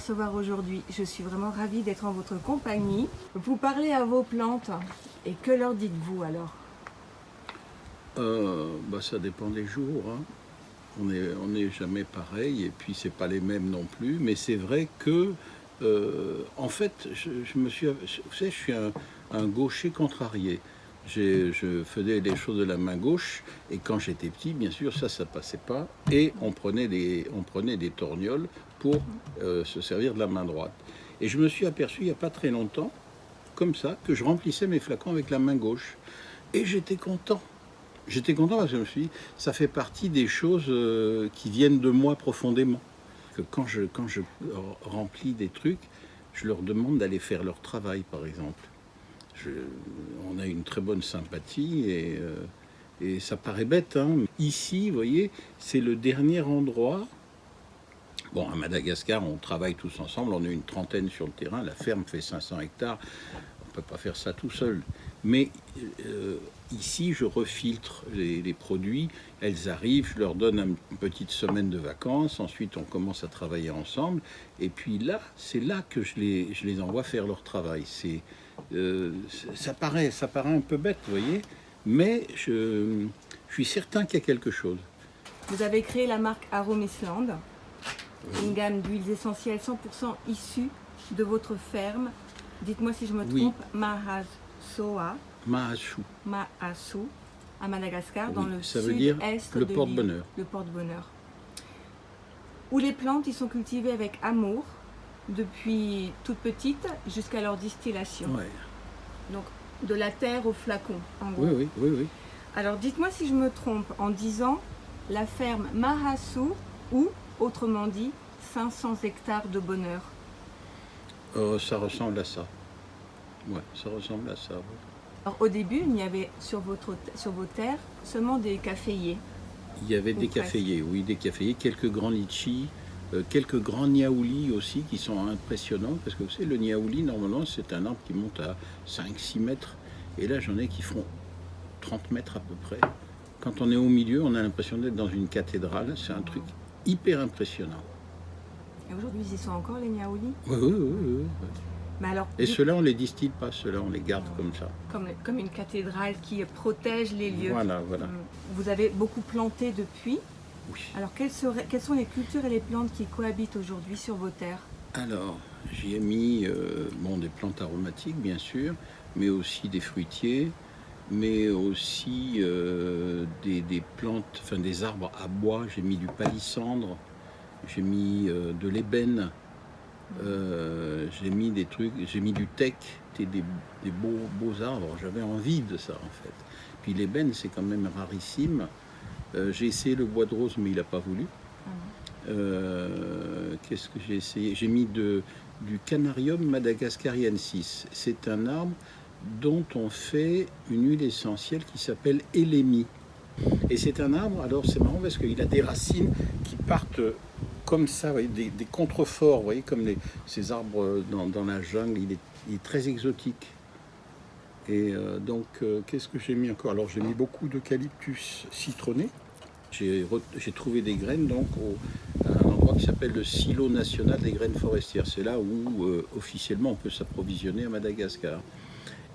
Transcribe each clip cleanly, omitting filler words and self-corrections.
recevoir aujourd'hui. Je suis vraiment ravie d'être en votre compagnie. Vous parlez à vos plantes et que leur dites-vous alors? Ça dépend des jours, hein. On n'est jamais pareil et puis c'est pas les mêmes non plus. Mais c'est vrai que, en fait, je me suis, vous savez, je suis un gaucher contrarié. Je faisais les choses de la main gauche et quand j'étais petit, bien sûr, ça passait pas et on prenait des torgnoles pour se servir de la main droite. Et je me suis aperçu il n'y a pas très longtemps, comme ça, que je remplissais mes flacons avec la main gauche et j'étais content. J'étais content parce que je me suis dit, ça fait partie des choses qui viennent de moi profondément. Que quand je remplis des trucs, je leur demande d'aller faire leur travail, par exemple. On a une très bonne sympathie et ça paraît bête, hein. Ici, vous voyez, c'est le dernier endroit. Bon, à Madagascar, on travaille tous ensemble, on est une trentaine sur le terrain, la ferme fait 500 hectares, on ne peut pas faire ça tout seul. Mais ici, je refiltre les produits, elles arrivent, je leur donne une petite semaine de vacances, ensuite on commence à travailler ensemble, et puis là, c'est là que je les envoie faire leur travail. Ça paraît un peu bête, vous voyez, mais je suis certain qu'il y a quelque chose. Vous avez créé la marque Arome Island, une gamme d'huiles essentielles 100% issues de votre ferme. Dites-moi si je me trompe, Mahasu, à Madagascar, oui, dans le ça veut dire sud-est le de porte-bonheur. l'île, le porte-bonheur. Où les plantes y sont cultivées avec amour, depuis toute petite jusqu'à leur distillation. Ouais. Donc de la terre au flacon, en gros. Oui. Alors dites-moi si je me trompe en disant la ferme Mahasu ou, autrement dit, 500 hectares de bonheur. Ça ressemble à ça. Ouais, ça ressemble à ça. Ouais. Alors, au début, il y avait sur vos terres seulement des caféiers. Il y avait des caféiers, oui, des caféiers, quelques grands litchis, quelques grands niaoulis aussi qui sont impressionnants. Parce que vous savez, le niaouli, normalement, c'est un arbre qui monte à 5-6 mètres. Et là, j'en ai qui font 30 mètres à peu près. Quand on est au milieu, on a l'impression d'être dans une cathédrale. C'est un truc hyper impressionnant. Et aujourd'hui, ils y sont encore, les niaoulis? Oui. Mais alors, et ceux-là, on ne les distille pas, ceux-là, on les garde comme ça. Comme une cathédrale qui protège les lieux. Voilà. Vous avez beaucoup planté depuis. Oui. Alors, quelles sont les cultures et les plantes qui cohabitent aujourd'hui sur vos terres? Alors, j'y ai mis des plantes aromatiques, bien sûr, mais aussi des fruitiers, mais aussi des plantes, enfin des arbres à bois. J'ai mis du palissandre, j'ai mis de l'ébène, j'ai mis des trucs, j'ai mis du teck, des beaux arbres. J'avais envie de ça en fait. Puis l'ébène, c'est quand même rarissime. J'ai essayé le bois de rose, mais il n'a pas voulu. Qu'est-ce que j'ai essayé? J'ai mis du Canarium madagascariensis. C'est un arbre dont on fait une huile essentielle qui s'appelle Elémie. Et c'est un arbre, alors c'est marrant parce qu'il a des racines qui partent comme ça, vous voyez, des contreforts, vous voyez, comme ces arbres dans la jungle. Il est très exotique. Et qu'est-ce que j'ai mis encore? Alors j'ai mis beaucoup d'eucalyptus citronné. J'ai trouvé des graines donc à un endroit qui s'appelle le silo national des graines forestières. C'est là où officiellement on peut s'approvisionner à Madagascar.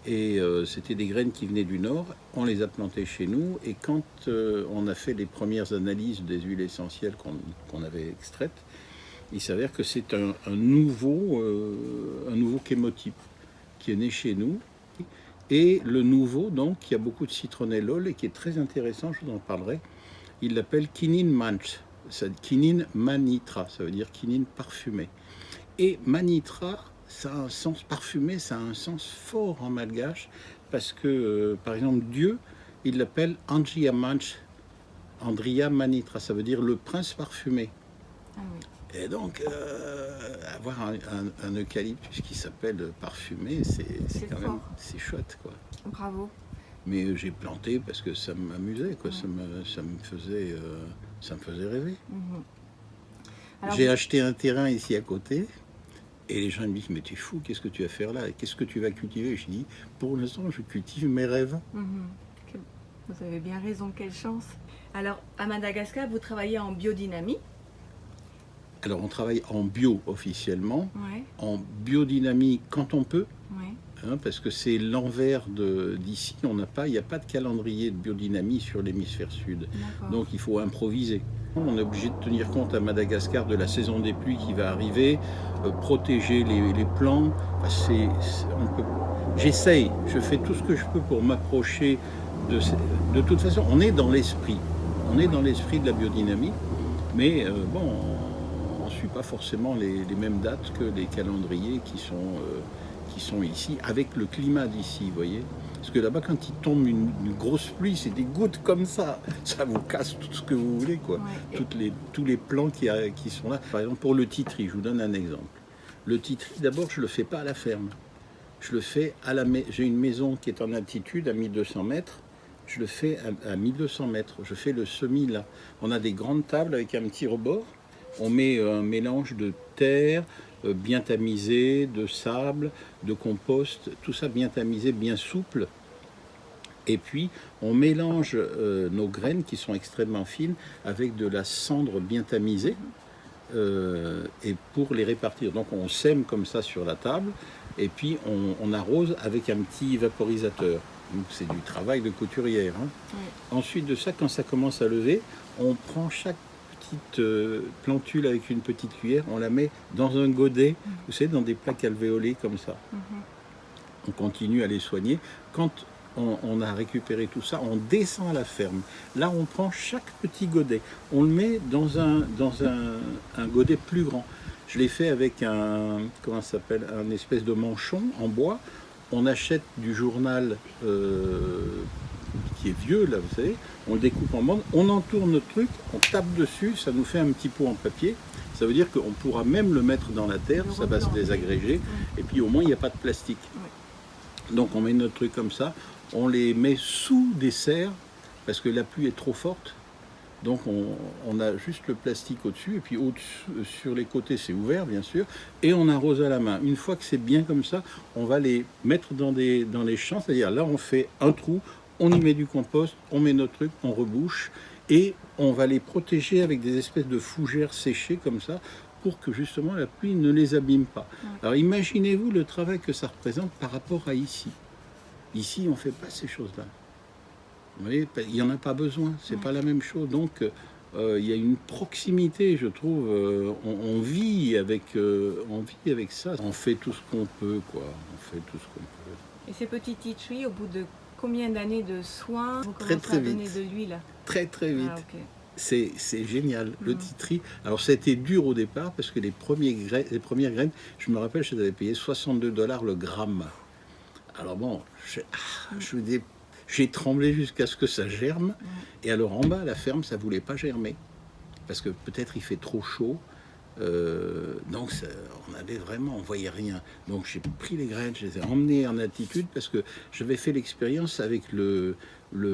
Et c'était des graines qui venaient du nord. On les a plantées chez nous. Et quand on a fait les premières analyses des huiles essentielles qu'on avait extraites, il s'avère que c'est un nouveau chémotype qui est né chez nous. Et le nouveau, donc, qui a beaucoup de citronnellol et qui est très intéressant, je vous en parlerai. Il l'appelle quinine manch, quinine manitra, ça veut dire quinine parfumée. Et manitra, ça a un sens parfumé, ça a un sens fort en malgache, parce que, par exemple, Dieu, il l'appelle Andria Manch, Andria Manitra, ça veut dire le prince parfumé. Ah oui. Et donc, avoir un eucalyptus qui s'appelle parfumé, c'est quand même, c'est chouette, quoi. Bravo. Mais j'ai planté parce que ça m'amusait, quoi. Ça me faisait rêver. J'ai acheté un terrain ici à côté et les gens me disent mais t'es fou, qu'est-ce que tu vas faire là? Qu'est-ce que tu vas cultiver? Je dis pour l'instant je cultive mes rêves. Vous avez bien raison, quelle chance. Alors à Madagascar, vous travaillez en biodynamie. Alors on travaille en bio officiellement, Ouais, en biodynamie quand on peut, ouais, hein, parce que c'est l'envers d'ici. Il n'y a pas de calendrier de biodynamie sur l'hémisphère sud. d'accord. Donc il faut improviser. On est obligé de tenir compte à Madagascar de la saison des pluies qui va arriver, protéger les plants. Enfin, j'essaye, je fais tout ce que je peux pour m'approcher de toute façon. On est dans l'esprit, dans l'esprit de la biodynamie, mais bon, on ne suit pas forcément les mêmes dates que les calendriers qui sont ici, avec le climat d'ici, vous voyez. Parce que là-bas, quand il tombe une grosse pluie, c'est des gouttes comme ça vous casse tout ce que vous voulez, quoi. Ouais. Tous les plants qui sont là. Par exemple, pour le titri, je vous donne un exemple. Le titri, d'abord, je ne le fais pas à la ferme. Je le fais j'ai une maison qui est en altitude, à 1200 mètres. Je le fais à 1200 mètres. Je fais le semis là. On a des grandes tables avec un petit rebord. On met un mélange de terre, bien tamisé, de sable, de compost, tout ça bien tamisé, bien souple. Et puis, on mélange nos graines qui sont extrêmement fines avec de la cendre bien tamisée et pour les répartir. Donc, on sème comme ça sur la table et puis on arrose avec un petit vaporisateur. Donc, c'est du travail de couturière. Hein. Ouais. Ensuite de ça, quand ça commence à lever, on prend chaque petite plantule avec une petite cuillère, on la met dans un godet, vous savez, dans des plaques alvéolées comme ça. On continue à les soigner. Quand on a récupéré tout ça, on descend à la ferme. Là, on prend chaque petit godet. On le met dans un godet plus grand. Je l'ai fait avec comment ça s'appelle, un espèce de manchon en bois. On achète du journal qui est vieux, là, vous savez. On le découpe en bandes. On entoure notre truc, on tape dessus, ça nous fait un petit pot en papier. Ça veut dire qu'on pourra même le mettre dans la terre, ça va se désagréger. Et puis au moins, il n'y a pas de plastique. Donc on met notre truc comme ça, on les met sous des serres parce que la pluie est trop forte. Donc on a juste le plastique au-dessus et puis sur les côtés c'est ouvert bien sûr et on arrose à la main. Une fois que c'est bien comme ça, on va les mettre dans les champs, c'est-à-dire là on fait un trou, on y met du compost, on met notre truc, on rebouche et on va les protéger avec des espèces de fougères séchées comme ça pour que justement la pluie ne les abîme pas. Alors imaginez-vous le travail que ça représente par rapport à ici. Ici, on ne fait pas ces choses-là. Vous voyez, il n'y en a pas besoin, c'est pas la même chose. Donc, il y a une proximité, je trouve. On vit avec ça. On fait tout ce qu'on peut, quoi. On fait tout ce qu'on peut. Et ces petits tea trees, au bout de combien d'années de soins, vous Très, commencez très à donner vite. de l'huile? Très, très vite. Ah, ok. C'est génial, le titri. Alors, ça a été dur au départ parce que les premières graines, je me rappelle, je les avais payées $62 le gramme. Alors bon, j'ai tremblé jusqu'à ce que ça germe. Et alors en bas, à la ferme, ça ne voulait pas germer. Parce que peut-être il fait trop chaud. Donc on voyait rien. Donc j'ai pris les graines, je les ai emmenées en altitude parce que j'avais fait l'expérience avec le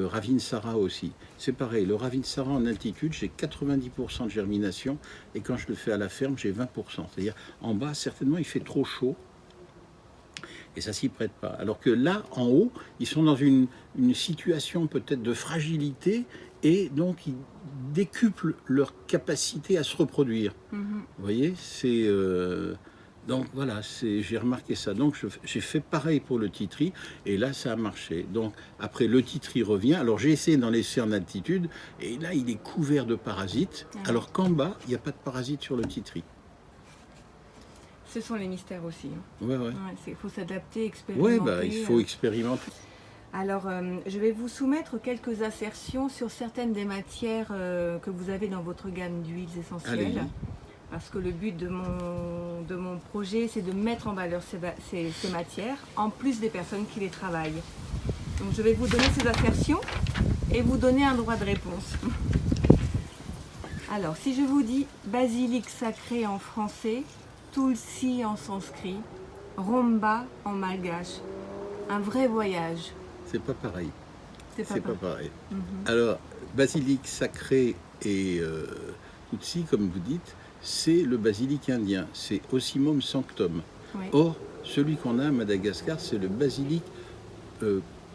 Ravinsara aussi. C'est pareil, le Ravinsara en altitude, j'ai 90% de germination et quand je le fais à la ferme, j'ai 20%. C'est-à-dire en bas, certainement, il fait trop chaud. Et ça s'y prête pas. Alors que là, en haut, ils sont dans une situation peut-être de fragilité et donc ils décuplent leur capacité à se reproduire. Vous voyez, donc voilà, j'ai remarqué ça. Donc j'ai fait pareil pour le titri et là ça a marché. Donc après le titri revient. Alors j'ai essayé d'en laisser en altitude et là il est couvert de parasites. Alors qu'en bas il n'y a pas de parasites sur le titri. Ce sont les mystères aussi. Ouais. Il faut s'adapter, expérimenter. Ouais, il faut expérimenter. Alors, je vais vous soumettre quelques assertions sur certaines des matières que vous avez dans votre gamme d'huiles essentielles. Allez-y. Parce que le but de mon projet, c'est de mettre en valeur ces matières, en plus des personnes qui les travaillent. Donc, je vais vous donner ces assertions et vous donner un droit de réponse. Alors, si je vous dis basilic sacré en français, tulsi en sanskrit, romba en malgache, un vrai voyage. C'est pas pareil. C'est pas pareil. Alors, basilic sacré et Tutsi, comme vous dites, c'est le basilic indien. C'est Ocimum sanctum. Oui. Or, celui qu'on a à Madagascar, c'est le basilic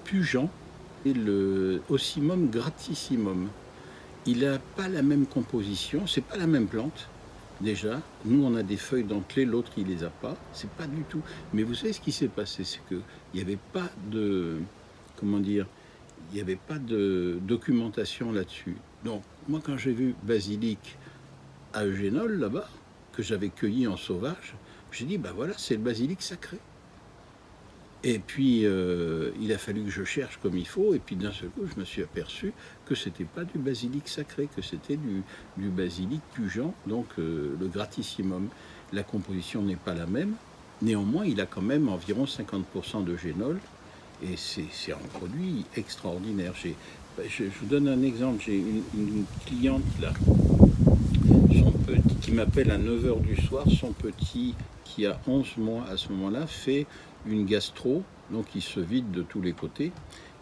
pujan et le Ocimum gratissimum. Il n'a pas la même composition, c'est pas la même plante, déjà, nous on a des feuilles dentelées, l'autre il les a pas. C'est pas du tout. Mais vous savez ce qui s'est passé, c'est que il n'y avait pas de, comment dire, il n'y avait pas de documentation là-dessus. Donc moi quand j'ai vu basilic à Eugénol là-bas, que j'avais cueilli en sauvage, j'ai dit ben voilà, c'est le basilic sacré. Et puis, il a fallu que je cherche comme il faut, et puis d'un seul coup, je me suis aperçu que c'était pas du basilic sacré, que c'était du basilic pujan, donc le gratissimum. La composition n'est pas la même, néanmoins, il a quand même environ 50% de génol, et c'est un produit extraordinaire. Je vous donne un exemple, j'ai une cliente là, son petit, qui m'appelle à 9 h du soir, son petit, qui a 11 mois à ce moment-là, fait une gastro, donc il se vide de tous les côtés,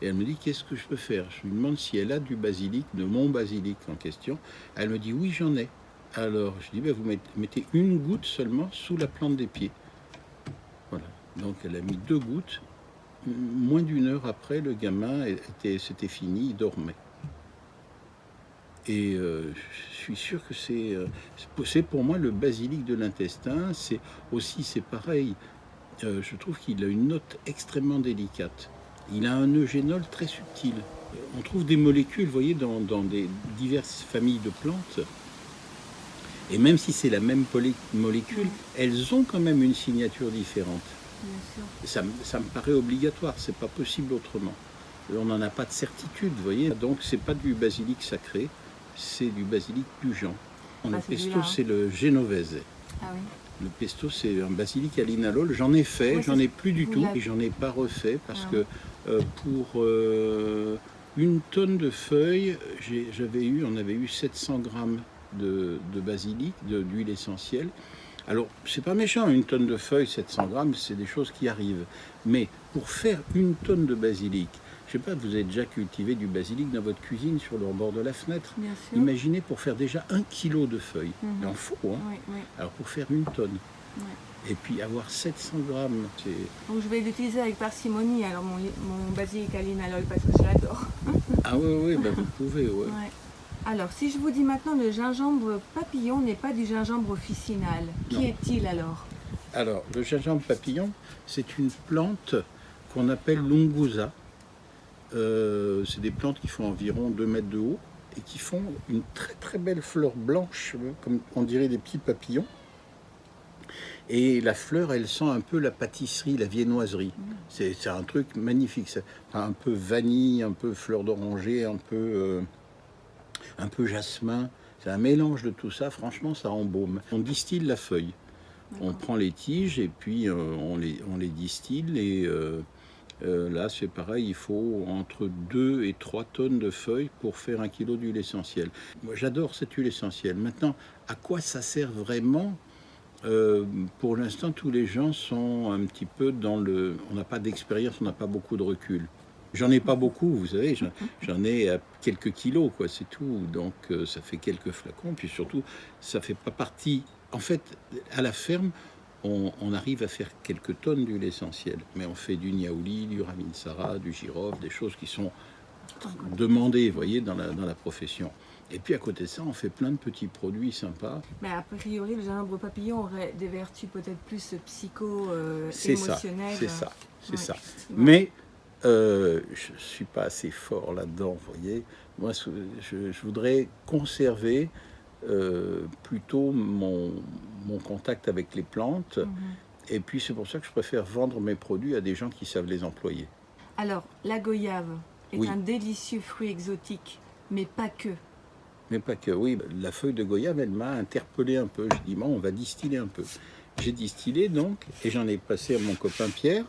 et elle me dit qu'est-ce que je peux faire. Je lui demande si elle a du basilic, de mon basilic en question. Elle me dit oui, j'en ai. Alors je dis ben, vous mettez une goutte seulement sous la plante des pieds. Voilà, donc elle a mis 2 gouttes. Moins d'une heure après, le gamin c'était fini, il dormait. Et je suis sûr que c'est pour moi le basilic de l'intestin. C'est pareil. Je trouve qu'il a une note extrêmement délicate. Il a un eugénol très subtil. On trouve des molécules, vous voyez, dans des diverses familles de plantes. Et même si c'est la même molécule, elles ont quand même une signature différente. Ça me paraît obligatoire, c'est pas possible autrement. On n'en a pas de certitude, vous voyez. Donc c'est pas du basilic sacré, c'est du basilic pujan. Le pesto, c'est le génovese. Ah oui. Le pesto, c'est un basilic à linalol. J'en ai fait, j'en ai plus du tout, et j'en ai pas refait parce que pour une tonne de feuilles, on avait eu 700 grammes de basilic, d'huile essentielle. Alors, c'est pas méchant, une tonne de feuilles, 700 grammes, c'est des choses qui arrivent. Mais pour faire une tonne de basilic, je sais pas, vous avez déjà cultivé du basilic dans votre cuisine sur le bord de la fenêtre. Bien sûr. Imaginez pour faire déjà 1 kilo de feuilles. Il en faut, hein. Oui. Alors pour faire une tonne. Et puis avoir 700 grammes, c'est... Donc je vais l'utiliser avec parcimonie, alors mon basilic à linalol, parce que je l'adore. Ah oui, ben vous pouvez, ouais. Alors, si je vous dis maintenant le gingembre papillon n'est pas du gingembre officinal, qui est-il alors? Alors, le gingembre papillon, c'est une plante qu'on appelle l'unguza. C'est des plantes qui font environ 2 mètres de haut et qui font une très très belle fleur blanche, comme on dirait des petits papillons. Et la fleur, elle sent un peu la pâtisserie, la viennoiserie. C'est un truc magnifique. Ça. Un peu vanille, un peu fleur d'oranger, un peu jasmin. C'est un mélange de tout ça. Franchement, ça embaume. On distille la feuille. On prend les tiges et puis on les distille. Et là, c'est pareil. Il faut entre 2 et 3 tonnes de feuilles pour faire 1 kilo d'huile essentielle. Moi, j'adore cette huile essentielle. Maintenant, à quoi ça sert vraiment ? Pour l'instant, tous les gens sont un petit peu dans le... On n'a pas d'expérience, on n'a pas beaucoup de recul. J'en ai pas beaucoup, vous savez, j'en ai à quelques kilos, quoi, c'est tout. Donc ça fait quelques flacons, puis surtout, ça fait pas partie... En fait, à la ferme, on arrive à faire quelques tonnes d'huile essentielle, mais on fait du niaouli, du raminsara, du girofle, des choses qui sont demandées, vous voyez, dans la profession. Et puis à côté de ça, on fait plein de petits produits sympas. Mais a priori, le gingembre papillon aurait des vertus peut-être plus psycho-émotionnelles. C'est ça. Mais je ne suis pas assez fort là-dedans, vous voyez. Moi, je voudrais conserver plutôt mon contact avec les plantes. Et puis c'est pour ça que je préfère vendre mes produits à des gens qui savent les employer. Alors, la goyave est un délicieux fruit exotique, mais pas que. Mais pas que, oui, la feuille de goyave, elle m'a interpellé un peu. Je dis, bon, on va distiller un peu. J'ai distillé donc, et j'en ai passé à mon copain Pierre.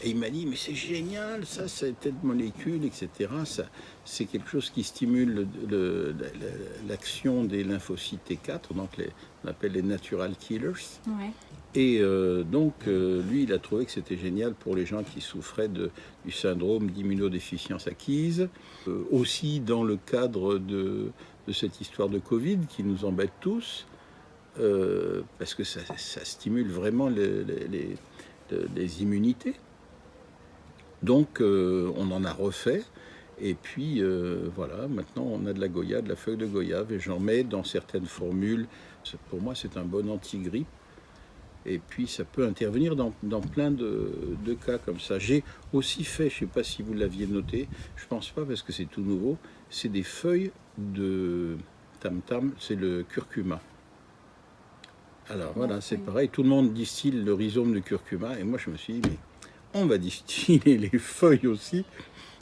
Et il m'a dit, mais c'est génial, ça, cette telle molécule, etc. Ça, c'est quelque chose qui stimule l'action des lymphocytes T4, donc on appelle les natural killers. Ouais. Et donc, lui, il a trouvé que c'était génial pour les gens qui souffraient du syndrome d'immunodéficience acquise. Aussi dans le cadre de cette histoire de Covid qui nous embête tous, parce que ça stimule vraiment les immunités. Donc, on en a refait. Et puis voilà, maintenant on a de la goyave, de la feuille de goyave, et j'en mets dans certaines formules. Pour moi, c'est un bon anti-grippe. Et puis ça peut intervenir dans plein de cas comme ça. J'ai aussi fait, je ne sais pas si vous l'aviez noté, je ne pense pas parce que c'est tout nouveau, c'est des feuilles de tam-tam, c'est le curcuma. Alors voilà, c'est pareil, tout le monde distille le rhizome de curcuma, et moi je me suis dit, mais on va distiller les feuilles aussi.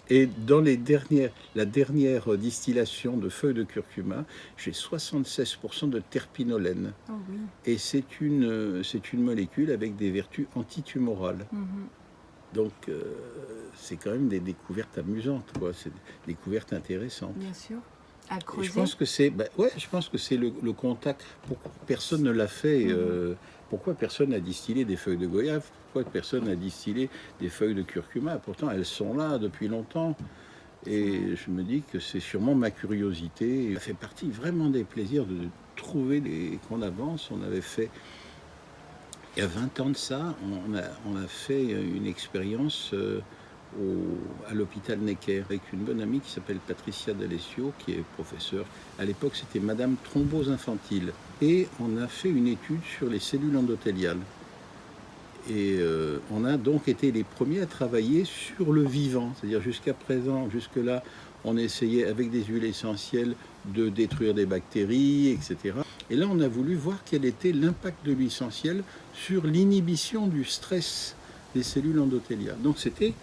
Et dans la dernière distillation de feuilles de curcuma, j'ai 76% de terpinolène. Oh oui. Et c'est une molécule avec des vertus antitumorales. Donc c'est quand même des découvertes amusantes, quoi. C'est des découvertes intéressantes. Bien sûr. À creuser. Et je pense que je pense que c'est le contact. Pourquoi personne ne l'a fait pourquoi personne n'a distillé des feuilles de goyave? Pourquoi personne n'a distillé des feuilles de curcuma? Pourtant, elles sont là depuis longtemps. Et je me dis que c'est sûrement ma curiosité. Ça fait partie vraiment des plaisirs de trouver qu'on avance. On avait fait, il y a 20 ans de ça, on a fait une expérience à l'hôpital Necker avec une bonne amie qui s'appelle Patricia D'Alessio, qui est professeure. À l'époque, c'était Madame Thrombose infantile. Et on a fait une étude sur les cellules endothéliales. Et on a donc été les premiers à travailler sur le vivant. C'est-à-dire jusqu'à présent, jusque-là, on essayait avec des huiles essentielles de détruire des bactéries, etc. Et là, on a voulu voir quel était l'impact de l'huile essentielle sur l'inhibition du stress des cellules endothéliales. Donc c'était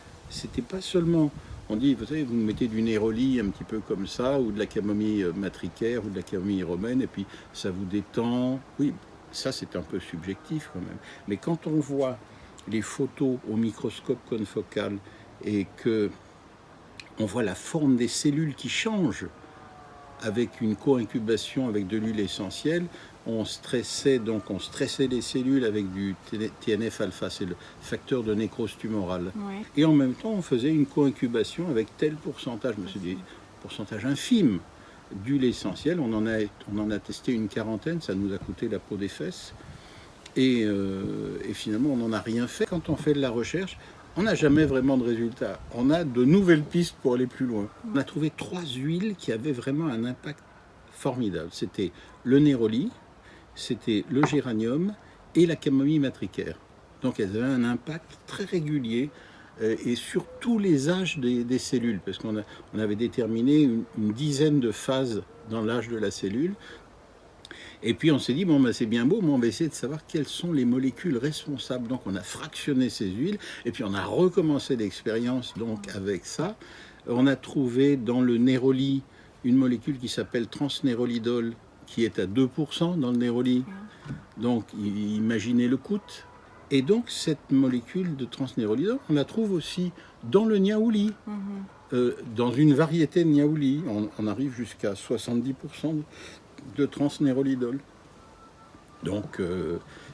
pas seulement, on dit, vous savez, vous mettez du néroli un petit peu comme ça, ou de la camomille matricaire, ou de la camomille romaine, et puis ça vous détend. Oui, ça c'est un peu subjectif quand même. Mais quand on voit les photos au microscope confocal et que on voit la forme des cellules qui change avec une co-incubation avec de l'huile essentielle, on stressait les cellules avec du TNF-alpha, c'est le facteur de nécrose tumorale. Ouais. Et en même temps, on faisait une co-incubation avec tel pourcentage, je me suis dit, pourcentage infime d'huile essentielle. On en a testé une quarantaine, ça nous a coûté la peau des fesses. Et finalement, on n'en a rien fait. Quand on fait de la recherche, on n'a jamais vraiment de résultats. On a de nouvelles pistes pour aller plus loin. On a trouvé 3 huiles qui avaient vraiment un impact formidable. C'était le néroli, c'était le géranium et la camomille matricaire. Donc elles avaient un impact très régulier et sur tous les âges des cellules, parce qu'on avait déterminé une dizaine de phases dans l'âge de la cellule. Et puis on s'est dit, bon, ben, c'est bien beau, mais on va essayer de savoir quelles sont les molécules responsables. Donc on a fractionné ces huiles, et puis on a recommencé l'expérience donc avec ça. On a trouvé dans le néroli une molécule qui s'appelle transnérolidol, qui est à 2% dans le néroli. Donc imaginez le coût. Et donc cette molécule de transnérolidol, on la trouve aussi dans le niaouli. Dans une variété de niaouli, on arrive jusqu'à 70% de transnérolidol. Donc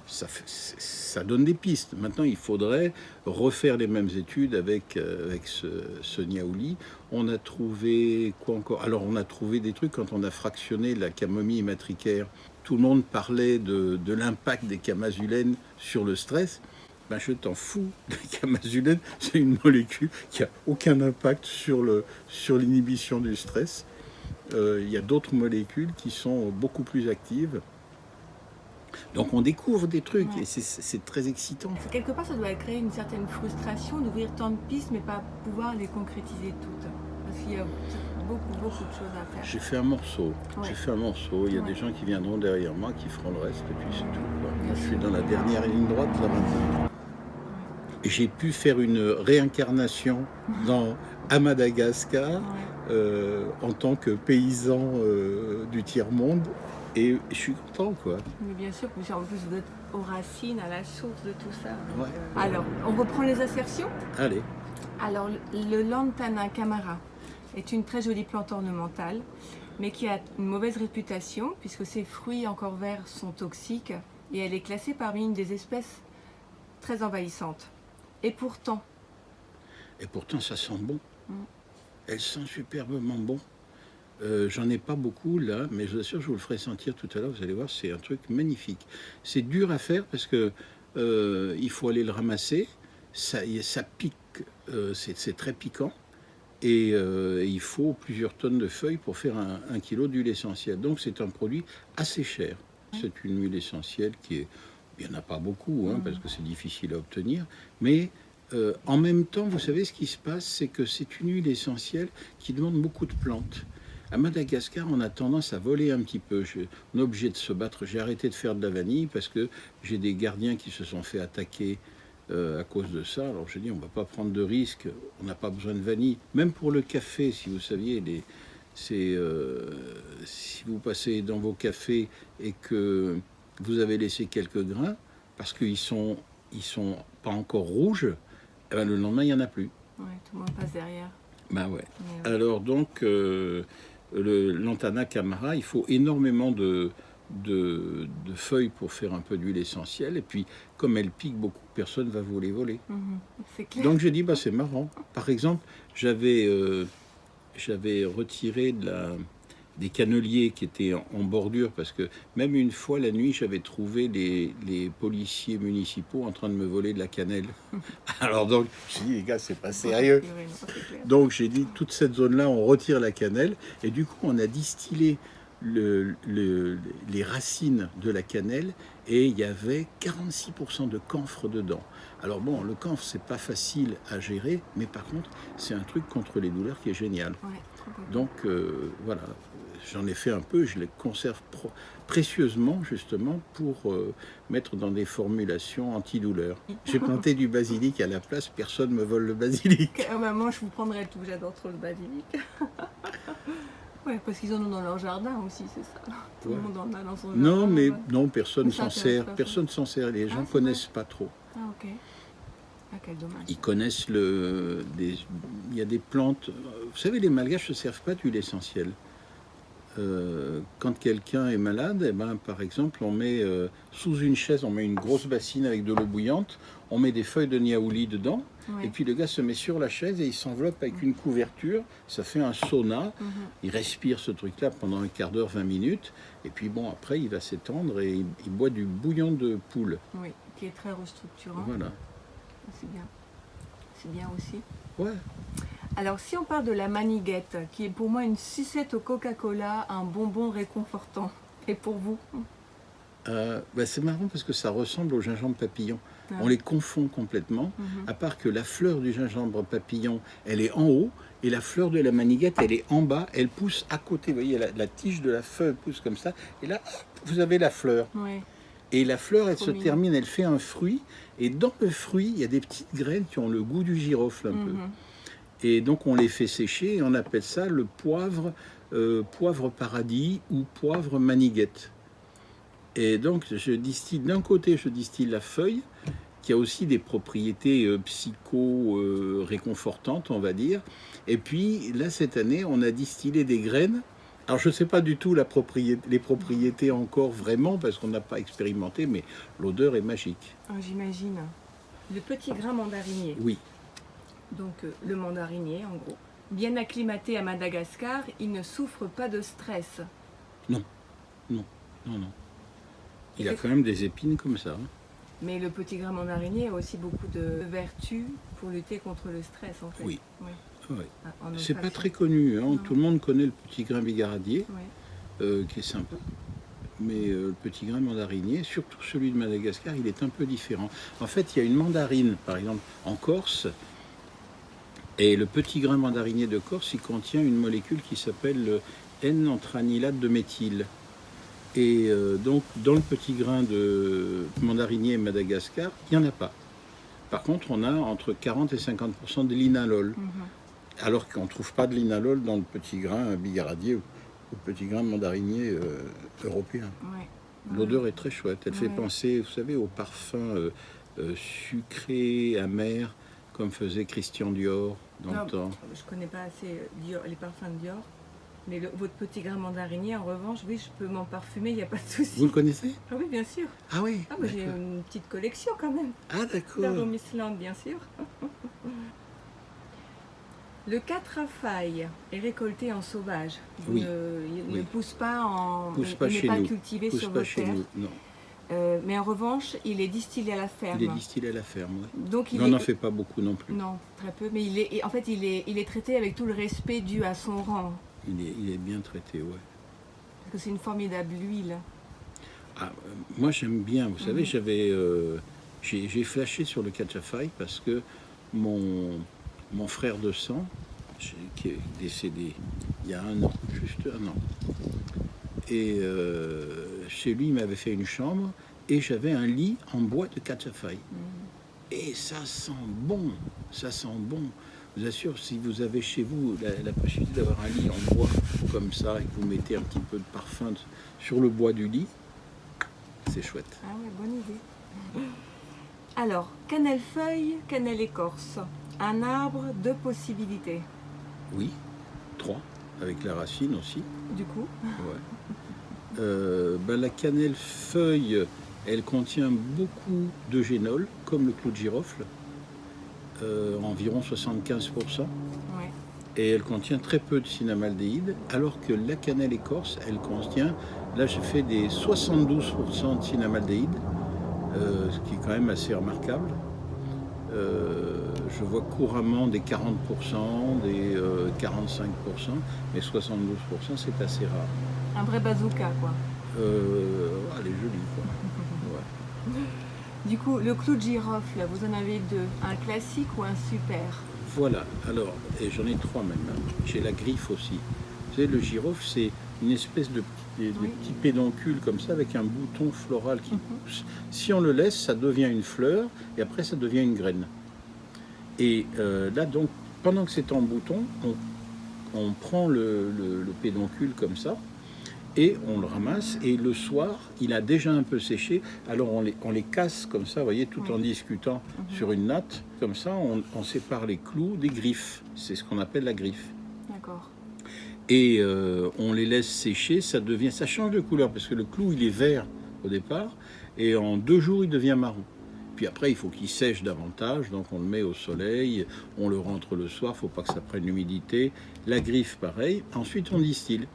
ça donne des pistes. Maintenant, il faudrait refaire les mêmes études avec ce niaouli. On a trouvé quoi encore? Alors, on a trouvé des trucs quand on a fractionné la camomille matricaire. Tout le monde parlait de l'impact des camasulaines sur le stress. Ben, je t'en fous. La camasulaine, c'est une molécule qui n'a aucun impact sur l'inhibition du stress. Il y a d'autres molécules qui sont beaucoup plus actives. Donc on découvre des trucs et c'est très excitant. Quelque part, ça doit créer une certaine frustration d'ouvrir tant de pistes mais pas pouvoir les concrétiser toutes. Parce qu'il y a beaucoup de choses à faire. J'ai fait un morceau. Il y a des gens qui viendront derrière moi, qui feront le reste et puis c'est tout. Moi, je suis dans la dernière ligne droite là maintenant. J'ai pu faire une réincarnation à Madagascar en tant que paysan du tiers-monde. Et je suis content, quoi. Mais bien sûr, en plus vous êtes aux racines, à la source de tout ça. Ouais. Alors, on reprend les assertions. Allez. Alors, le lantana camara est une très jolie plante ornementale, mais qui a une mauvaise réputation, puisque ses fruits encore verts sont toxiques, et elle est classée parmi une des espèces très envahissantes. Et pourtant, ça sent bon. Elle sent superbement bon. J'en ai pas beaucoup là, mais je vous assure, je vous le ferai sentir tout à l'heure. Vous allez voir, c'est un truc magnifique. C'est dur à faire parce que il faut aller le ramasser. Ça pique, c'est très piquant. Et il faut plusieurs tonnes de feuilles pour faire 1 kilo d'huile essentielle. Donc c'est un produit assez cher. C'est une huile essentielle qui est... Il n'y en a pas beaucoup, hein, parce que c'est difficile à obtenir. Mais en même temps, vous savez, ce qui se passe, c'est que c'est une huile essentielle qui demande beaucoup de plantes. À Madagascar, on a tendance à voler un petit peu. On est obligé de se battre. J'ai arrêté de faire de la vanille parce que j'ai des gardiens qui se sont fait attaquer à cause de ça. Alors je dis, on ne va pas prendre de risques, on n'a pas besoin de vanille. Même pour le café, si vous saviez, si vous passez dans vos cafés et que vous avez laissé quelques grains, parce qu'ils sont pas encore rouges, eh ben, le lendemain, il n'y en a plus. Ouais, tout le monde passe derrière. Ben ouais. Ouais. Alors donc, le Lantana Camara, il faut énormément de feuilles pour faire un peu d'huile essentielle. Et puis, comme elle pique beaucoup, personne ne va vous les voler. C'est clair. Donc j'ai dit, bah, c'est marrant. Par exemple, j'avais retiré des canneliers qui étaient en bordure, parce que même une fois la nuit, j'avais trouvé les policiers municipaux en train de me voler de la cannelle. Alors donc, j'ai dit, les gars, c'est pas sérieux. Donc j'ai dit, toute cette zone-là, on retire la cannelle. Et du coup, on a distillé les racines de la cannelle, et il y avait 46% de camphre dedans. Alors bon, le camphre, c'est pas facile à gérer, mais par contre, c'est un truc contre les douleurs qui est génial. Ouais, donc voilà, j'en ai fait un peu, je les conserve précieusement justement pour mettre dans des formulations antidouleurs. J'ai planté du basilic à la place, personne ne me vole le basilic. Maman, je vous prendrai tout, j'adore trop le basilic. Ouais, parce qu'ils en ont dans leur jardin aussi, c'est ça. Tout le monde en a dans son jardin. Non, mais non, personne s'en sert. Personne s'en sert. Les gens connaissent pas trop. Ah, ok. Ah, quel dommage. Ils connaissent il y a des plantes. Vous savez, les Malgaches ne se servent pas d'huile essentielle. Quand quelqu'un est malade, eh ben, par exemple, on met sous une chaise, on met une grosse bassine avec de l'eau bouillante, on met des feuilles de niaouli dedans, et puis le gars se met sur la chaise et il s'enveloppe avec une couverture, ça fait un sauna, il respire ce truc-là pendant un quart d'heure, 20 minutes, et puis bon, après il va s'étendre et il boit du bouillon de poule. Oui, qui est très restructurant. Voilà. C'est bien. C'est bien aussi. Ouais. Alors, si on parle de la maniguette, qui est pour moi une sucette au Coca-Cola, un bonbon réconfortant, et pour vous? C'est marrant parce que ça ressemble au gingembre papillon. On les confond complètement, à part que la fleur du gingembre papillon, elle est en haut, et la fleur de la maniguette, elle est en bas, elle pousse à côté. Vous voyez, la tige de la feuille pousse comme ça, et là, hop, vous avez la fleur. Ouais. Et la fleur, elle se termine, elle fait un fruit, et dans le fruit, il y a des petites graines qui ont le goût du girofle un peu. Et donc on les fait sécher et on appelle ça le poivre paradis ou poivre maniguette. Et donc je distille, d'un côté je distille la feuille, qui a aussi des propriétés réconfortantes, on va dire. Et puis là cette année on a distillé des graines. Alors je ne sais pas du tout les propriétés encore vraiment, parce qu'on n'a pas expérimenté, mais l'odeur est magique. Oh, j'imagine. Le petit grain mandarinier. Oui. Donc le mandarinier, en gros. Bien acclimaté à Madagascar, il ne souffre pas de stress. Non. Il a quand même des épines comme ça. Mais le petit grain mandarinier a aussi beaucoup de vertus pour lutter contre le stress, en fait. Oui. Oui. C'est pas très connu. Hein. Tout le monde connaît le petit grain bigaradier, qui est sympa. Mais le petit grain mandarinier, surtout celui de Madagascar, il est un peu différent. En fait, il y a une mandarine, par exemple, en Corse. Et le petit grain mandarinier de Corse, il contient une molécule qui s'appelle le N-antranilate de méthyle. Et donc, dans le petit grain de mandarinier Madagascar, il n'y en a pas. Par contre, on a entre 40 et 50% de linalol. Alors qu'on ne trouve pas de linalol dans le petit grain bigaradier ou le petit grain mandarinier européen. L'odeur est très chouette. Elle fait penser, vous savez, au parfum sucré, amer, comme faisait Christian Dior dans le temps. Je ne connais pas assez Dior, les parfums de Dior, mais votre petit grain mandarinier, en revanche, oui, je peux m'en parfumer, il n'y a pas de souci. Vous le connaissez? Ah oui, bien sûr. Ah oui. J'ai une petite collection quand même. Ah d'accord. D'Aromisland, bien sûr. Le catrafaille est récolté en sauvage. Il ne pousse pas Pousse pas chez nous. cultivé Pousse sur pas votre chez terre. nous, non. mais en revanche, il est distillé à la ferme. Il est distillé à la ferme, oui. Donc Mais on n'en fait pas beaucoup non plus. Non, très peu, mais en fait, il est traité avec tout le respect dû à son rang. Il est bien traité, ouais. Parce que c'est une formidable huile. Ah, moi j'aime bien, vous savez, j'ai flashé sur le Cachafai parce que mon frère de sang, qui est décédé il y a un an, juste un an, et chez lui il m'avait fait une chambre et j'avais un lit en bois de Cachafai. Et ça sent bon, ça sent bon. Je vous assure, si vous avez chez vous la possibilité d'avoir un lit en bois comme ça et que vous mettez un petit peu de parfum sur le bois du lit, c'est chouette. Ah ouais, bonne idée. Alors, cannelle-feuille, cannelle-écorce. Un arbre, 2 possibilités. Oui, 3, avec la racine aussi. Du coup, Ouais. La cannelle feuille, elle contient beaucoup de génol, comme le clou de girofle, environ 75%. ouais. Et elle contient très peu de cinnamaldéhyde, alors que la cannelle écorce, elle contient, là j'ai fait des 72% de cinnamaldéhyde, ce qui est quand même assez remarquable. Je vois couramment des 40%, des 45%, mais 72% c'est assez rare. Un vrai bazooka, quoi. Elle est jolie, quoi. Ouais. Du coup, le clou de girofle, vous en avez 2. Un classique ou un super? Voilà, alors, et j'en ai 3 même. J'ai la griffe aussi. Vous savez, le girofle, c'est une espèce de petit pédoncule comme ça, avec un bouton floral qui pousse. Si on le laisse, ça devient une fleur, et après, ça devient une graine. Et là, donc, pendant que c'est en bouton, on prend le pédoncule comme ça, et on le ramasse, et le soir, il a déjà un peu séché, alors on les casse comme ça, vous voyez, tout en discutant sur une natte, comme ça, on sépare les clous des griffes, c'est ce qu'on appelle la griffe. D'accord. Et on les laisse sécher, ça change de couleur, parce que le clou, il est vert au départ, et en 2 jours, il devient marron. Puis après, il faut qu'il sèche davantage, donc on le met au soleil, on le rentre le soir, il ne faut pas que ça prenne l'humidité. La griffe, pareil. Ensuite, on distille.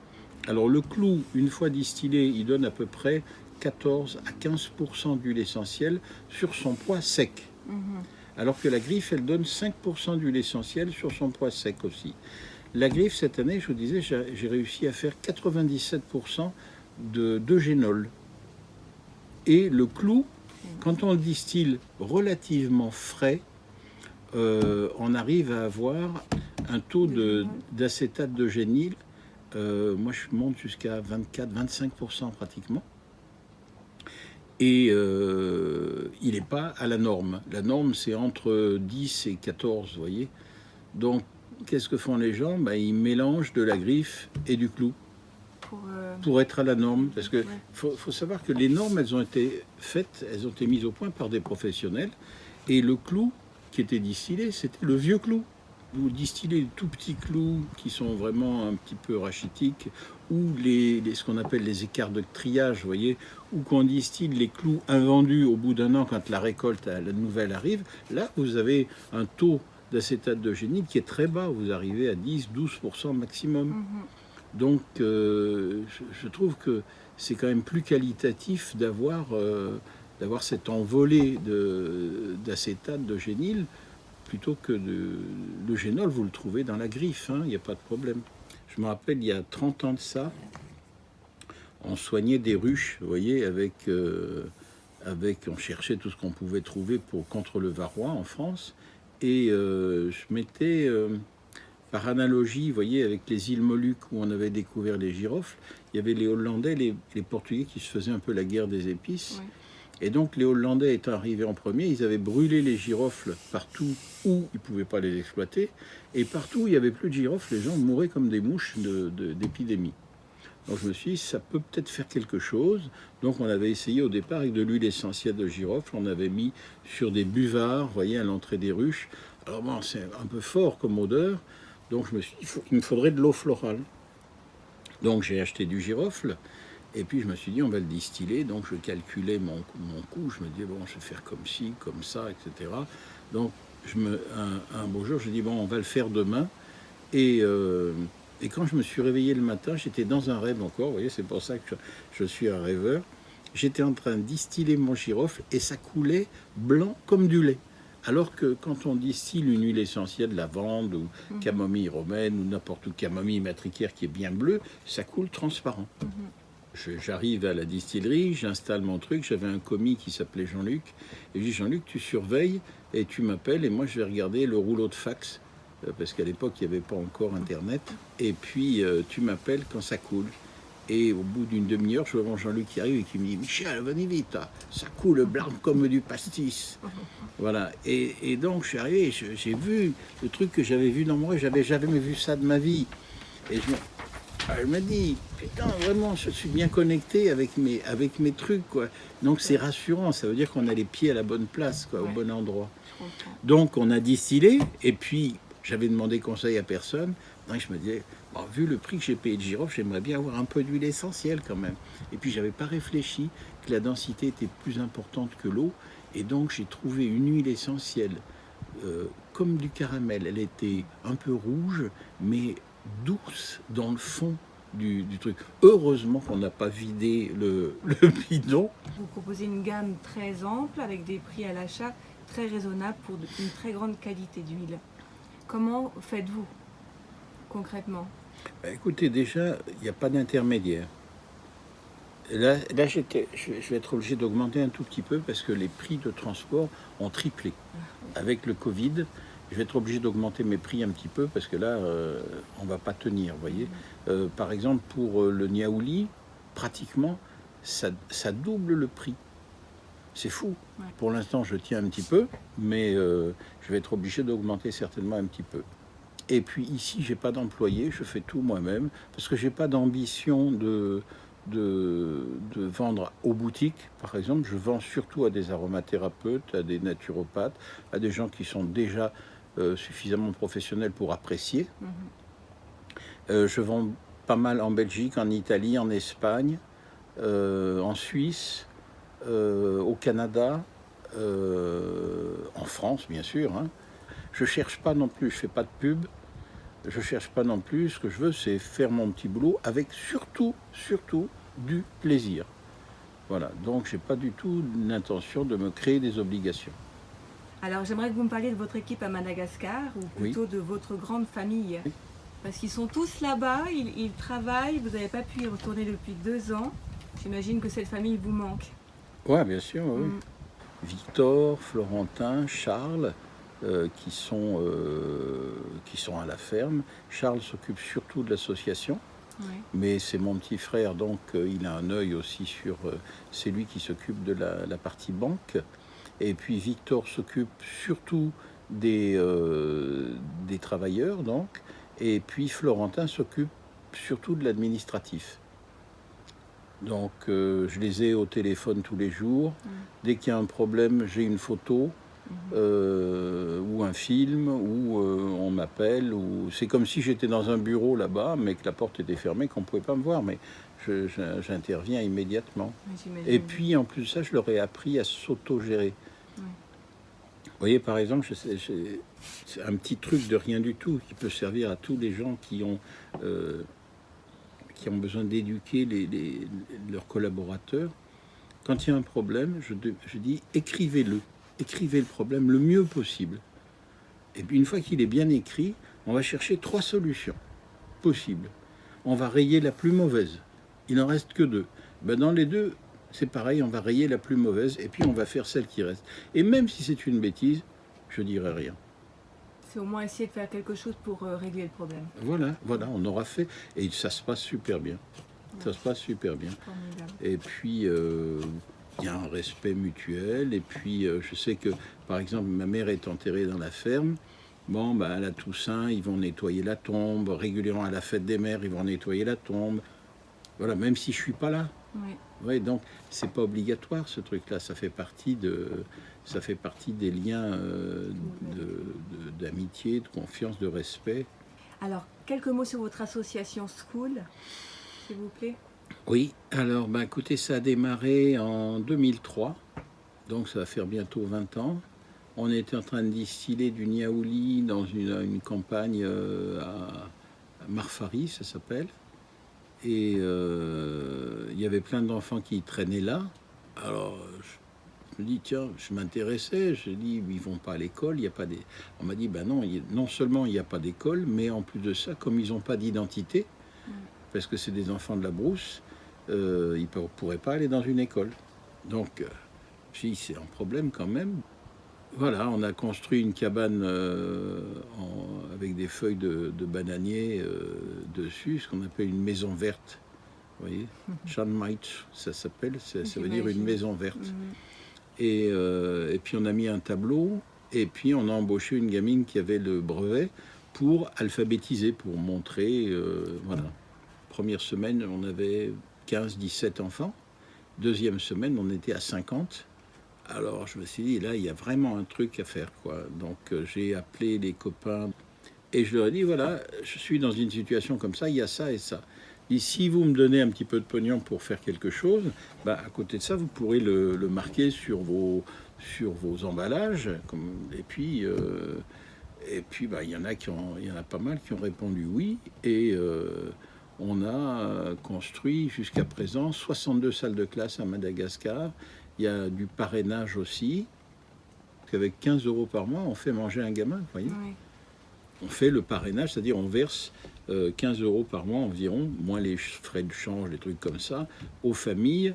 Alors le clou, une fois distillé, il donne à peu près 14 à 15% d'huile essentielle sur son poids sec. Alors que la griffe, elle donne 5% d'huile essentielle sur son poids sec aussi. La griffe, cette année, je vous disais, j'ai réussi à faire 97% d'eugénol. Et le clou, quand on le distille relativement frais, on arrive à avoir un taux d'acétate d'eugénil. Moi, je monte jusqu'à 24-25% pratiquement. Et il n'est pas à la norme. La norme, c'est entre 10 et 14, vous voyez. Donc, qu'est-ce que font les gens? Ils mélangent de la griffe et du clou pour être à la norme. Parce que faut savoir que les normes, elles ont été faites, elles ont été mises au point par des professionnels. Et le clou qui était distillé, c'était le vieux clou. Vous distillez les tout petits clous qui sont vraiment un petit peu rachitiques, ou ce qu'on appelle les écarts de triage, vous voyez, ou qu'on distille les clous invendus au bout d'un an quand la récolte, la nouvelle arrive. Là, vous avez un taux d'acétate d'eugénil qui est très bas, vous arrivez à 10-12% maximum. Donc, je trouve que c'est quand même plus qualitatif d'avoir cette envolée d'acétate d'eugénil plutôt que le génol, vous le trouvez dans la griffe, il n'y a pas de problème. Je me rappelle, il y a 30 ans de ça, on soignait des ruches, vous voyez, on cherchait tout ce qu'on pouvait trouver contre le varroa en France, et je mettais, par analogie, vous voyez, avec les îles Moluques où on avait découvert les girofles, il y avait les Hollandais, les Portugais qui se faisaient un peu la guerre des épices. Et donc les Hollandais étant arrivés en premier, ils avaient brûlé les girofles partout où ils ne pouvaient pas les exploiter. Et partout où il n'y avait plus de girofles, les gens mouraient comme des mouches d'épidémie. Donc je me suis dit, ça peut peut-être faire quelque chose. Donc on avait essayé au départ avec de l'huile essentielle de girofle. On avait mis sur des buvards, vous voyez, à l'entrée des ruches. Alors bon, c'est un peu fort comme odeur. Donc je me suis dit, il me faudrait de l'eau florale. Donc j'ai acheté du girofle. Et puis je me suis dit, on va le distiller, donc je calculais mon coût, je me disais, bon, je vais faire comme ci, comme ça, etc. Donc un beau jour, je dis, bon, on va le faire demain. Et quand je me suis réveillé le matin, j'étais dans un rêve encore, vous voyez, c'est pour ça que je suis un rêveur. j'étais en train de distiller mon girofle et ça coulait blanc comme du lait. Alors que quand on distille une huile essentielle, lavande ou camomille romaine ou n'importe où, camomille matricaire qui est bien bleue, ça coule transparent. J'arrive à la distillerie, j'installe mon truc, j'avais un commis qui s'appelait Jean-Luc, et je dis Jean-Luc, tu surveilles et tu m'appelles et moi je vais regarder le rouleau de fax, parce qu'à l'époque il n'y avait pas encore internet, et puis tu m'appelles quand ça coule. Et au bout d'une demi-heure, je vois Jean-Luc qui arrive et qui me dit « Michel, venez vite, ça coule blanc comme du pastis. » Voilà. Et donc, je suis arrivé, j'ai vu le truc que j'avais vu dans mon rêve. J'avais jamais vu ça de ma vie. Et je me dis « Putain, vraiment, je suis bien connecté avec mes trucs, quoi. » Donc, c'est rassurant. Ça veut dire qu'on a les pieds à la bonne place, quoi, au bon endroit. Donc, on a distillé. Et puis, j'avais demandé conseil à personne. Donc, je me disais... Bon, vu le prix que j'ai payé de girofle, j'aimerais bien avoir un peu d'huile essentielle quand même. Et puis j'avais pas réfléchi que la densité était plus importante que l'eau. Et donc j'ai trouvé une huile essentielle comme du caramel. Elle était un peu rouge, mais douce dans le fond du truc. Heureusement qu'on n'a pas vidé le bidon. Vous proposez une gamme très ample avec des prix à l'achat très raisonnables pour une très grande qualité d'huile. Comment faites-vous concrètement? Écoutez, déjà, il n'y a pas d'intermédiaire. Là je vais être obligé d'augmenter un tout petit peu parce que les prix de transport ont triplé. Avec le Covid, je vais être obligé d'augmenter mes prix un petit peu parce que là, on ne va pas tenir, vous voyez. Par exemple, pour le niaouli, pratiquement, ça double le prix. C'est fou. Ouais. Pour l'instant, je tiens un petit peu, mais je vais être obligé d'augmenter certainement un petit peu. Et puis ici, j'ai pas d'employé, je fais tout moi-même, parce que j'ai pas d'ambition de vendre aux boutiques. Par exemple, je vends surtout à des aromathérapeutes, à des naturopathes, à des gens qui sont déjà suffisamment professionnels pour apprécier. Je vends pas mal en Belgique, en Italie, en Espagne, en Suisse, au Canada, en France, bien sûr. Hein. Je cherche pas non plus, je fais pas de pub. Je cherche pas non plus, ce que je veux, c'est faire mon petit boulot avec surtout du plaisir. Voilà, donc j'ai pas du tout l'intention de me créer des obligations. Alors j'aimerais que vous me parliez de votre équipe à Madagascar, ou plutôt de votre grande famille. Oui. Parce qu'ils sont tous là-bas, ils travaillent, vous n'avez pas pu y retourner depuis 2 ans. J'imagine que cette famille vous manque. Oui, bien sûr, oui. Victor, Florentin, Charles, qui sont à la ferme. Charles s'occupe surtout de l'association, mais c'est mon petit frère, donc il a un œil aussi sur... c'est lui qui s'occupe de la partie banque. Et puis Victor s'occupe surtout des travailleurs, donc. Et puis Florentin s'occupe surtout de l'administratif. Donc je les ai au téléphone tous les jours. Dès qu'il y a un problème, j'ai une photo. Ou un film, ou on m'appelle, ou c'est comme si j'étais dans un bureau là-bas, mais que la porte était fermée, qu'on ne pouvait pas me voir, mais j'interviens immédiatement. Et puis en plus de ça, je leur ai appris à s'auto-gérer. Vous voyez, par exemple, c'est un petit truc de rien du tout qui peut servir à tous les gens qui ont besoin d'éduquer leurs collaborateurs. Quand il y a un problème, je dis écrivez-le. Écrivez le problème le mieux possible. Et puis une fois qu'il est bien écrit, on va chercher 3 solutions possibles. On va rayer la plus mauvaise. Il n'en reste que 2. Ben dans les 2, c'est pareil, on va rayer la plus mauvaise et puis on va faire celle qui reste. Et même si c'est une bêtise, je dirai rien. C'est au moins essayer de faire quelque chose pour régler le problème. Voilà, on aura fait. Et ça se passe super bien. Ça se passe super bien. Formidable. Et puis... il y a un respect mutuel, et puis je sais que, par exemple, ma mère est enterrée dans la ferme. Bon, ben, à la Toussaint, ils vont nettoyer la tombe. Régulièrement, à la fête des mères, ils vont nettoyer la tombe. Voilà, même si je suis pas là. Oui. Ouais, donc, c'est pas obligatoire, ce truc-là. Ça fait partie des liens d'amitié, de confiance, de respect. Alors, quelques mots sur votre association School, s'il vous plaît. Oui, alors ben, écoutez, ça a démarré en 2003, donc ça va faire bientôt 20 ans. On était en train de distiller du niaouli dans une campagne à Marfari, ça s'appelle. Et il y avait plein d'enfants qui traînaient là. Alors, je me dis, tiens, je m'intéressais, je dis, ils vont pas à l'école, il y a pas des... On m'a dit, ben non, non seulement il n'y a pas d'école, mais en plus de ça, comme ils n'ont pas d'identité, parce que c'est des enfants de la brousse, ils ne pourraient pas aller dans une école. Donc, je dis, c'est un problème quand même. Voilà, on a construit une cabane avec des feuilles de bananier dessus, ce qu'on appelle une maison verte. Vous voyez, Schanmait, ça s'appelle, ça veut dire une maison verte. Et puis on a mis un tableau, et puis on a embauché une gamine qui avait le brevet pour alphabétiser, pour montrer, voilà. Première semaine, on avait 15-17 enfants. Deuxième semaine, on était à 50. Alors je me suis dit, là, il y a vraiment un truc à faire, quoi. Donc j'ai appelé les copains et je leur ai dit, voilà, je suis dans une situation comme ça, il y a ça et ça. Et si vous me donnez un petit peu de pognon pour faire quelque chose, bah, à côté de ça, vous pourrez le marquer sur vos emballages. Et puis bah, il y en a pas mal qui ont répondu oui. Et on a construit jusqu'à présent 62 salles de classe à Madagascar. Il y a du parrainage aussi, qu'avec 15 € par mois, on fait manger un gamin, vous voyez. Oui. On fait le parrainage, c'est-à-dire on verse 15 € par mois environ, moins les frais de change, des trucs comme ça, aux familles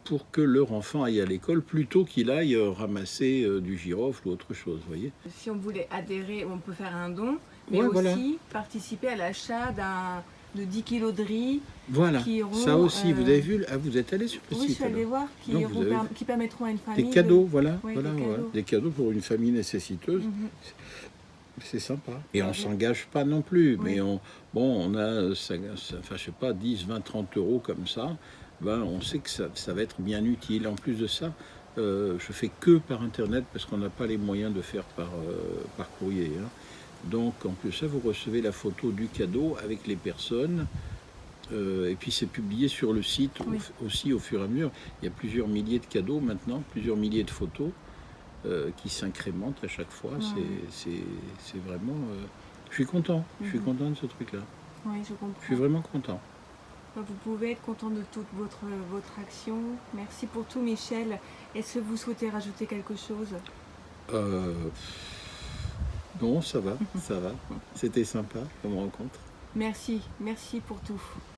pour que leur enfant aille à l'école plutôt qu'il aille ramasser du girofle ou autre chose, vous voyez. Si on voulait adhérer, on peut faire un don, mais Ouais, aussi voilà. participer à l'achat de 10 kilos de riz. Voilà, Qui iront, ça aussi, vous avez vu, vous êtes allé sur le Oui, je site suis allée alors. voir, Donc, vous avez qui permettront à une famille des cadeaux, voilà, Oui, voilà, des voilà. cadeaux. Des cadeaux pour une famille nécessiteuse. C'est sympa. Et on Ouais. s'engage pas non plus, Oui. mais on a, enfin, je sais pas, 10, 20, 30 € comme ça, ben, on sait que ça va être bien utile. En plus de ça, je fais que par Internet parce qu'on n'a pas les moyens de faire par courrier, hein. Donc, en plus de ça, vous recevez la photo du cadeau avec les personnes. Et puis c'est publié sur le site Oui. aussi au fur et à mesure. Il y a plusieurs milliers de cadeaux maintenant, plusieurs milliers de photos qui s'incrémentent à chaque fois. Ouais. C'est vraiment... je suis content, je suis content de ce truc-là. Oui, je comprends. Je suis vraiment content. Vous pouvez être content de toute votre action. Merci pour tout, Michel. Est-ce que vous souhaitez rajouter quelque chose? Non, ça va, ça va. C'était sympa comme rencontre. Merci, merci pour tout.